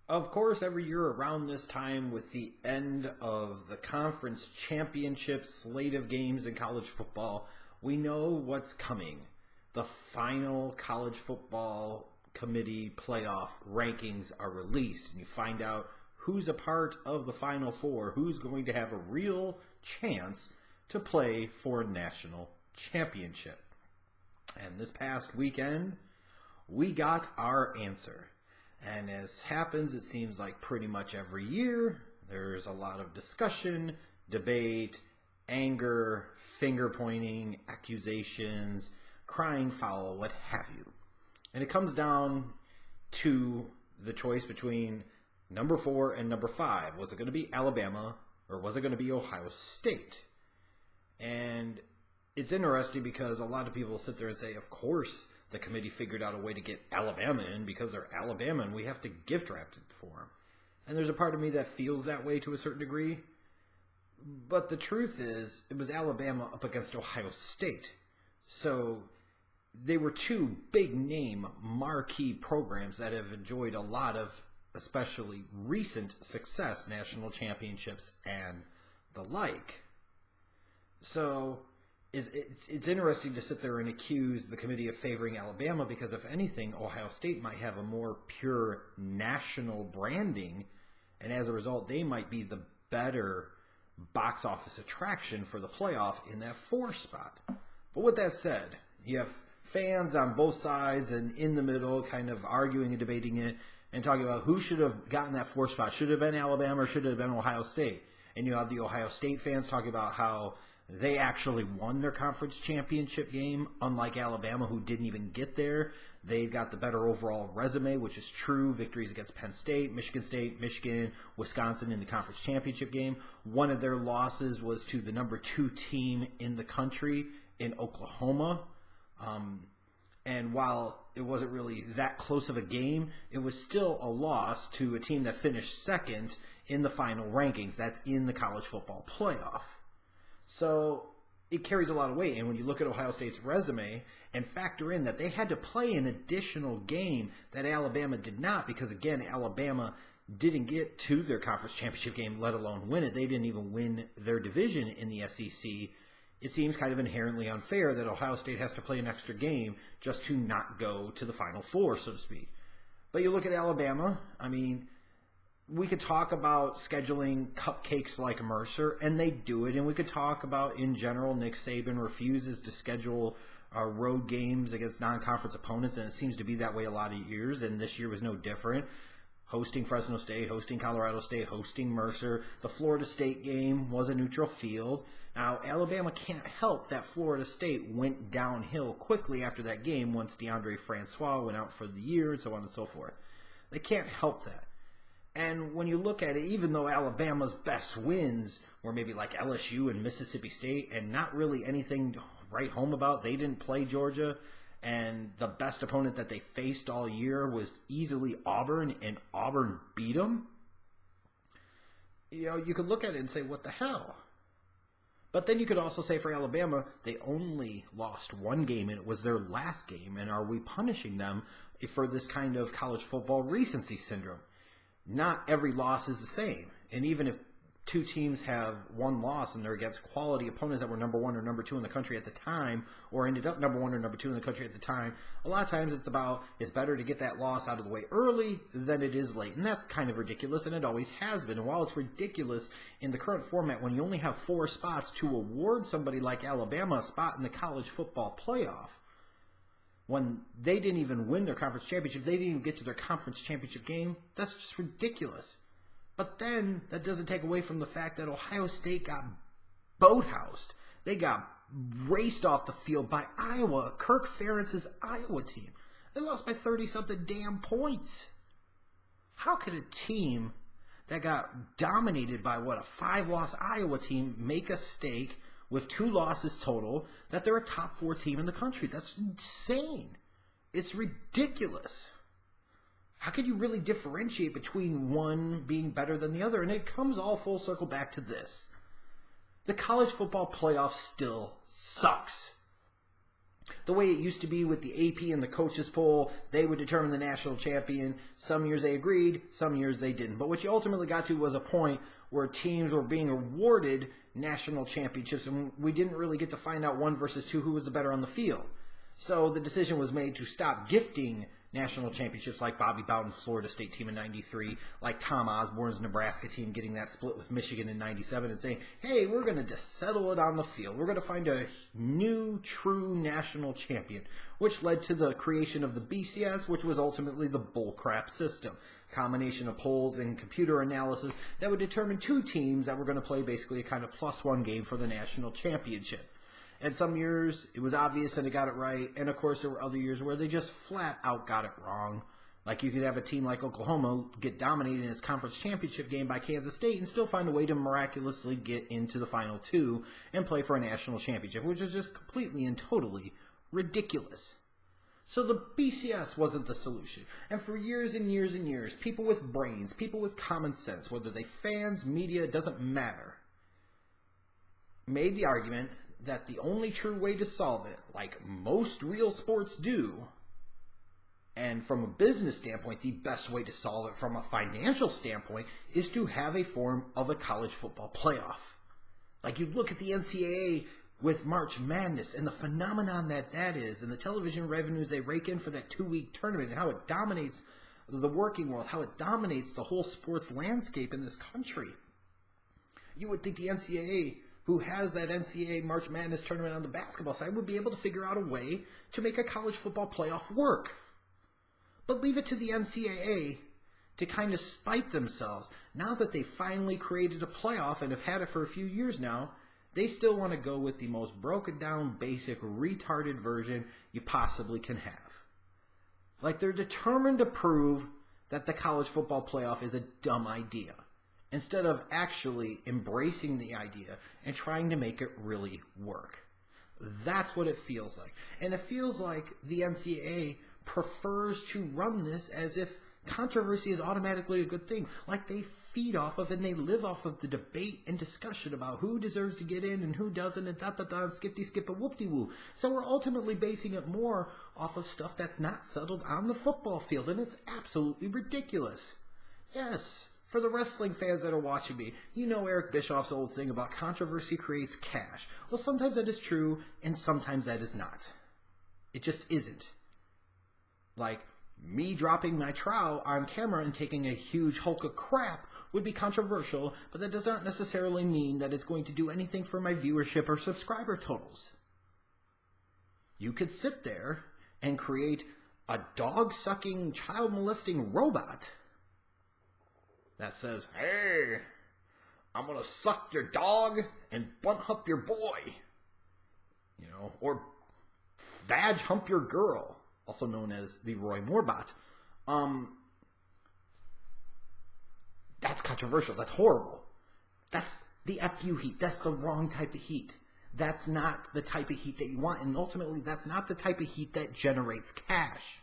Of course, every year around this time, with the end of the conference championship slate of games in college football, we know what's coming. The final college football committee playoff rankings are released, and you find out who's a part of the Final Four, who's going to have a real chance to play for a national championship. And this past weekend, we got our answer. And as happens, it seems like pretty much every year, there's a lot of discussion, debate, anger, finger pointing, accusations, crying foul, what have you. And it comes down to the choice between number 4 and number 5. Was it going to be Alabama or was it going to be Ohio State? And it's interesting because a lot of people sit there and say, of course, the committee figured out a way to get Alabama in because they're Alabama and we have to gift wrap it for them. And there's a part of me that feels that way to a certain degree. But the truth is, it was Alabama up against Ohio State. So they were two big name marquee programs that have enjoyed a lot of especially recent success, national championships and the like. So it's interesting to sit there and accuse the committee of favoring Alabama because, if anything, Ohio State might have a more pure national branding, and as a result, they might be the better box office attraction for the playoff in that 4 spot. But with that said, you have fans on both sides and in the middle kind of arguing and debating it and talking about who should have gotten that 4 spot. Should it have been Alabama or should it have been Ohio State? And you have the Ohio State fans talking about how they actually won their conference championship game, unlike Alabama, who didn't even get there. They've got the better overall resume, which is true. Victories against Penn State, Michigan, Wisconsin in the conference championship game. One of their losses was to the number 2 team in the country in Oklahoma. And while it wasn't really that close of a game, it was still a loss to a team that finished second in the final rankings. That's in the college football playoff. So it carries a lot of weight. And when you look at Ohio State's resume and factor in that they had to play an additional game that Alabama did not, because, again, Alabama didn't get to their conference championship game, let alone win it. They didn't even win their division in the SEC. It seems kind of inherently unfair that Ohio State has to play an extra game just to not go to the Final Four, so to speak. But you look at Alabama, I mean, we could talk about scheduling cupcakes like Mercer, and they do it. And we could talk about, in general, Nick Saban refuses to schedule road games against non-conference opponents, and it seems to be that way a lot of years, and this year was no different. Hosting Fresno State, hosting Colorado State, hosting Mercer. The Florida State game was a neutral field. Now, Alabama can't help that Florida State went downhill quickly after that game once DeAndre Francois went out for the year and so on and so forth. They can't help that. And when you look at it, even though Alabama's best wins were maybe like LSU and Mississippi State and not really anything to write home about, they didn't play Georgia, and the best opponent that they faced all year was easily Auburn, and Auburn beat them. You know, you could look at it and say, what the hell? But then you could also say for Alabama, they only lost 1 game, and it was their last game, and are we punishing them for this kind of college football recency syndrome? Not every loss is the same. And even if 2 teams have 1 loss and they're against quality opponents that were number 1 or number 2 in the country at the time, or ended up number 1 or number 2 in the country at the time, a lot of times it's better to get that loss out of the way early than it is late. And that's kind of ridiculous, and it always has been. And while it's ridiculous in the current format, when you only have 4 spots to award somebody like Alabama a spot in the college football playoff, when they didn't even win their conference championship, they didn't even get to their conference championship game, that's just ridiculous. But then that doesn't take away from the fact that Ohio State got boathoused. They got raced off the field by Iowa, Kirk Ferentz's Iowa team. They lost by 30-something damn points. How could a team that got dominated by, a 5-loss Iowa team make a stake with 2 losses total that they're a top 4 team in the country? That's insane. It's ridiculous. How could you really differentiate between one being better than the other? And it comes all full circle back to this. The college football playoff still sucks. The way it used to be with the AP and the coaches poll, they would determine the national champion. Some years they agreed, some years they didn't. But what you ultimately got to was a point where teams were being awarded national championships, and we didn't really get to find out 1 versus 2 who was the better on the field. So the decision was made to stop gifting national championships like Bobby Bowden's Florida State team in 93, like Tom Osborne's Nebraska team getting that split with Michigan in 97, and saying, hey, we're going to just settle it on the field. We're going to find a new, true national champion, which led to the creation of the BCS, which was ultimately the bullcrap system. Combination of polls and computer analysis that would determine 2 teams that were going to play basically a kind of +1 game for the national championship. And some years, it was obvious and it got it right. And, of course, there were other years where they just flat out got it wrong. Like you could have a team like Oklahoma get dominated in its conference championship game by Kansas State and still find a way to miraculously get into the Final 2 and play for a national championship, which is just completely and totally ridiculous. So the BCS wasn't the solution. And for years and years and years, people with brains, people with common sense, whether they fans, media, it doesn't matter, made the argument that the only true way to solve it, like most real sports do, and from a business standpoint, the best way to solve it from a financial standpoint, is to have a form of a college football playoff. Like you look at the NCAA with March Madness and the phenomenon that is, and the television revenues they rake in for that 2-week tournament, and how it dominates the working world, how it dominates the whole sports landscape in this country. You would think the NCAA, who has that NCAA March Madness tournament on the basketball side, would be able to figure out a way to make a college football playoff work. But leave it to the NCAA to kind of spite themselves. Now that they finally created a playoff and have had it for a few years now, they still want to go with the most broken down, basic, retarded version you possibly can have. Like they're determined to prove that the college football playoff is a dumb idea, instead of actually embracing the idea and trying to make it really work. That's what it feels like. And it feels like the NCAA prefers to run this as if controversy is automatically a good thing. Like they feed off of and they live off of the debate and discussion about who deserves to get in and who doesn't, and da-da-da, skip a whoop-de-woo. So we're ultimately basing it more off of stuff that's not settled on the football field, and it's absolutely ridiculous. Yes, for the wrestling fans that are watching me, you know Eric Bischoff's old thing about controversy creates cash. Well, sometimes that is true, and sometimes that is not. It just isn't. Like, me dropping my trowel on camera and taking a huge hulk of crap would be controversial, but that does not necessarily mean that it's going to do anything for my viewership or subscriber totals. You could sit there and create a dog-sucking, child-molesting robot that says, hey, I'm going to suck your dog and butt hump your boy. You know, or vag hump your girl, also known as the Roy Moore bot. That's controversial. That's horrible. That's the FU heat. That's the wrong type of heat. That's not the type of heat that you want. And ultimately, that's not the type of heat that generates cash.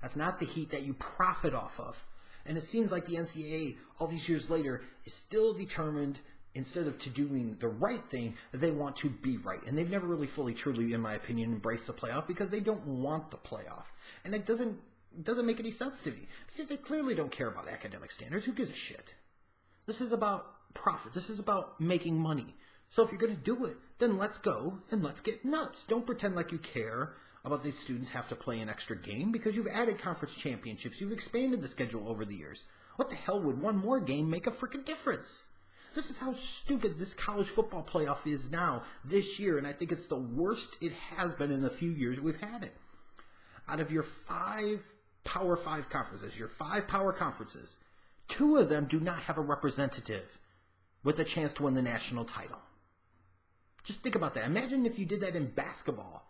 That's not the heat that you profit off of. And it seems like the NCAA, all these years later, is still determined, instead of to doing the right thing, they want to be right. And they've never really fully, truly, in my opinion, embraced the playoff because they don't want the playoff. And it doesn't make any sense to me because they clearly don't care about academic standards. Who gives a shit? This is about profit. This is about making money. So if you're going to do it, then let's go and let's get nuts. Don't pretend like you care about these students have to play an extra game because you've added conference championships. You've expanded the schedule over the years. What the hell would one more game make a freaking difference? This is how stupid this college football playoff is now, this year, and I think it's the worst it has been in the few years we've had it. Out of your 5 Power 5 conferences, your 5 power conferences, 2 of them do not have a representative with a chance to win the national title. Just think about that. Imagine if you did that in basketball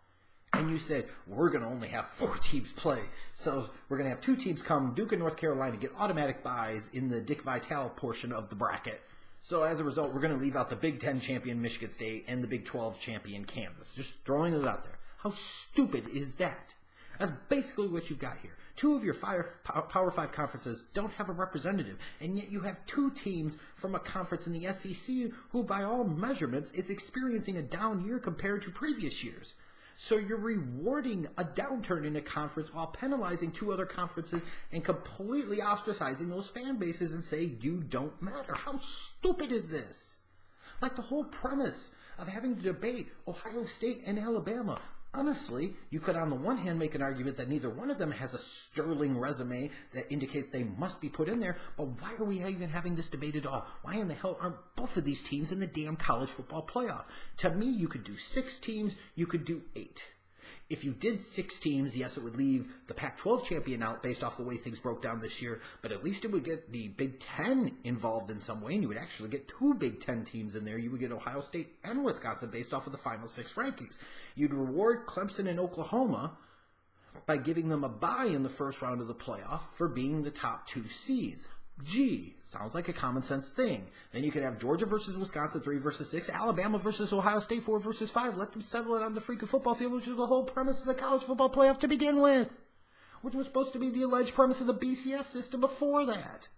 and you said, we're going to only have 4 teams play. So we're going to have 2 teams come, Duke and North Carolina, get automatic buys in the Dick Vitale portion of the bracket. So as a result, we're going to leave out the Big Ten champion Michigan State and the Big 12 champion Kansas. Just throwing it out there. How stupid is that? That's basically what you've got here. 2 of your Power 5 conferences don't have a representative, and yet you have 2 teams from a conference in the SEC who, by all measurements, is experiencing a down year compared to previous years. So you're rewarding a downturn in a conference while penalizing two other conferences and completely ostracizing those fan bases and say you don't matter. How stupid is this? Like the whole premise of having to debate Ohio State and Alabama. Honestly, you could on the one hand make an argument that neither one of them has a sterling resume that indicates they must be put in there, but why are we even having this debate at all? Why in the hell aren't both of these teams in the damn college football playoff? To me, you could do 6 teams, you could do 8. If you did 6 teams, yes, it would leave the Pac-12 champion out based off the way things broke down this year, but at least it would get the Big Ten involved in some way, and you would actually get 2 Big Ten teams in there. You would get Ohio State and Wisconsin based off of the final 6 rankings. You'd reward Clemson and Oklahoma by giving them a bye in the first round of the playoff for being the top 2 seeds. Gee, sounds like a common sense thing. Then you could have Georgia versus Wisconsin 3 versus 6, Alabama versus Ohio State 4 versus 5. Let them settle it on the freaking football field, which is the whole premise of the college football playoff to begin with, which was supposed to be the alleged premise of the BCS system before that.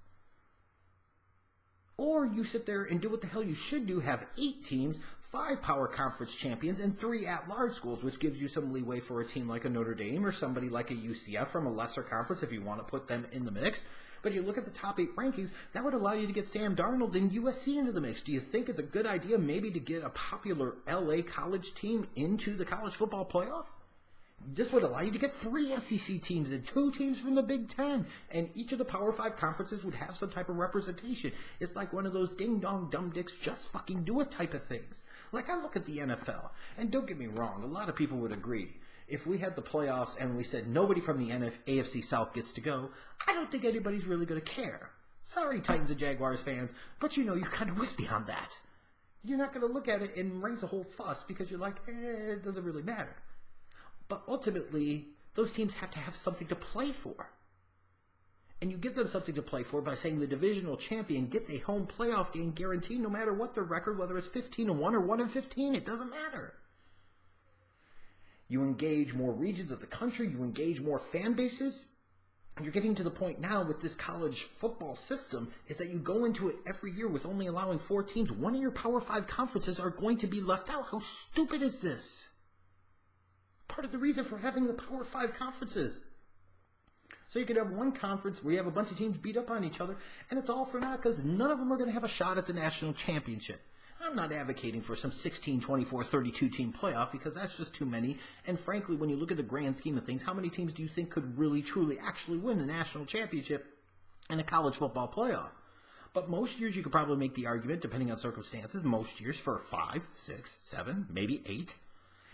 Or you sit there and do what the hell you should do, have 8 teams, 5 power conference champions, and 3 at-large schools, which gives you some leeway for a team like a Notre Dame or somebody like a UCF from a lesser conference if you want to put them in the mix. But you look at the top 8 rankings, that would allow you to get Sam Darnold and USC into the mix. Do you think it's a good idea maybe to get a popular LA college team into the college football playoff? This would allow you to get 3 SEC teams and 2 teams from the Big Ten. And each of the Power 5 conferences would have some type of representation. It's like one of those ding-dong, dumb dicks, just fucking do it type of things. Like I look at the NFL, and don't get me wrong, a lot of people would agree. If we had the playoffs and we said nobody from the AFC South gets to go, I don't think anybody's really going to care. Sorry, Titans and Jaguars fans, but you know you're kind of with me on that. You're not going to look at it and raise a whole fuss because you're like, it doesn't really matter. But ultimately, those teams have to have something to play for. And you give them something to play for by saying the divisional champion gets a home playoff game guaranteed no matter what their record, whether it's 15-1 or 1-15, it doesn't matter. You engage more regions of the country, you engage more fan bases. You're getting to the point now with this college football system is that you go into it every year with only allowing 4 teams. One of your Power 5 conferences are going to be left out. How stupid is this? Part of the reason for having the Power 5 conferences. So you could have one conference where you have a bunch of teams beat up on each other, and it's all for naught because none of them are going to have a shot at the national championship. I'm not advocating for some 16, 24, 32 team playoff because that's just too many. And frankly, when you look at the grand scheme of things, how many teams do you think could really, truly, actually win a national championship in a college football playoff? But most years you could probably make the argument, depending on circumstances, most years for 5, 6, 7, maybe 8.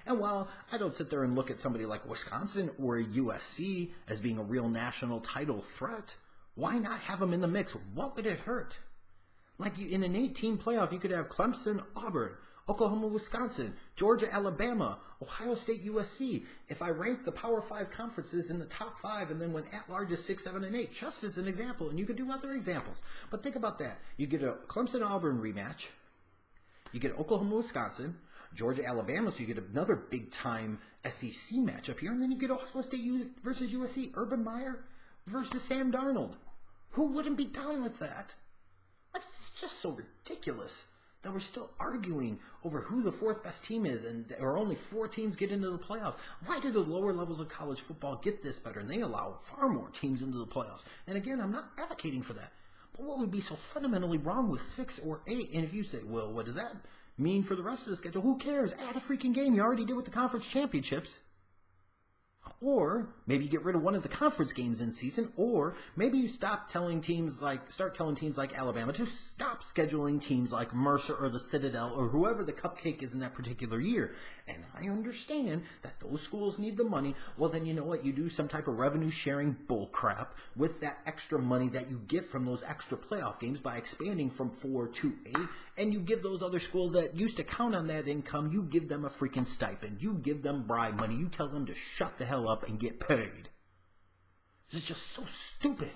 And while I don't sit there and look at somebody like Wisconsin or USC as being a real national title threat, why not have them in the mix? What would it hurt? Like in an 8-team playoff, you could have Clemson, Auburn, Oklahoma, Wisconsin, Georgia, Alabama, Ohio State, USC. If I rank the Power 5 conferences in the top 5 and then went at large as 6, 7, and 8, just as an example, and you could do other examples. But think about that. You get a Clemson-Auburn rematch. You get Oklahoma, Wisconsin, Georgia, Alabama, so you get another big-time SEC matchup here. And then you get Ohio State versus USC, Urban Meyer versus Sam Darnold. Who wouldn't be down with that? It's just so ridiculous that we're still arguing over who the 4th best team is and or only 4 teams get into the playoffs. Why do the lower levels of college football get this better and they allow far more teams into the playoffs? And again, I'm not advocating for that. But what would be so fundamentally wrong with 6 or 8? And if you say, well, what does that mean for the rest of the schedule? Who cares? Add a freaking game. You already did with the conference championships. Or maybe you get rid of one of the conference games in season, or maybe you start telling teams like Alabama to stop scheduling teams like Mercer or the Citadel or whoever the cupcake is in that particular year. And I understand that those schools need the money. Well, then you know what? You do some type of revenue sharing bullcrap with that extra money that you get from those extra playoff games by expanding from 4 to 8, and you give those other schools that used to count on that income, you give them a freaking stipend. You give them bribe money. You tell them to shut the hell up and get paid. This is just so stupid.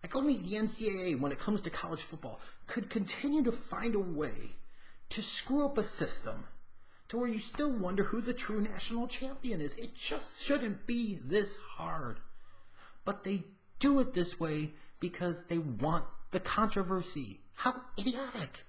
Like only the NCAA, when it comes to college football, could continue to find a way to screw up a system to where you still wonder who the true national champion is. It just shouldn't be this hard. But they do it this way because they want the controversy. How idiotic.